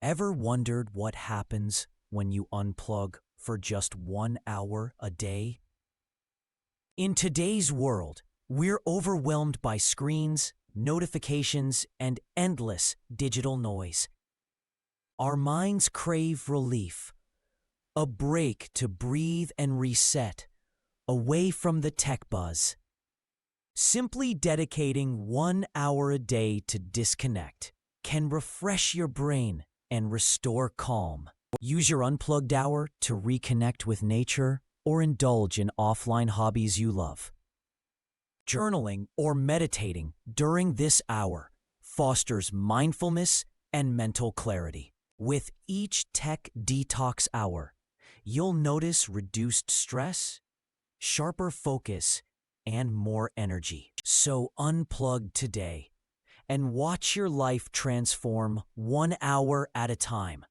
Ever wondered what happens when you unplug for just 1 hour a day? In today's world, we're overwhelmed by screens, notifications, and endless digital noise. Our minds crave relief, a break to breathe and reset, away from the tech buzz. Simply dedicating 1 hour a day to disconnect can refresh your brain and restore calm. Use your unplugged hour to reconnect with nature or indulge in offline hobbies you love. Journaling or meditating during this hour fosters mindfulness and mental clarity. With each tech detox hour, you'll notice reduced stress, sharper focus, and more energy. So unplug today and watch your life transform 1 hour at a time.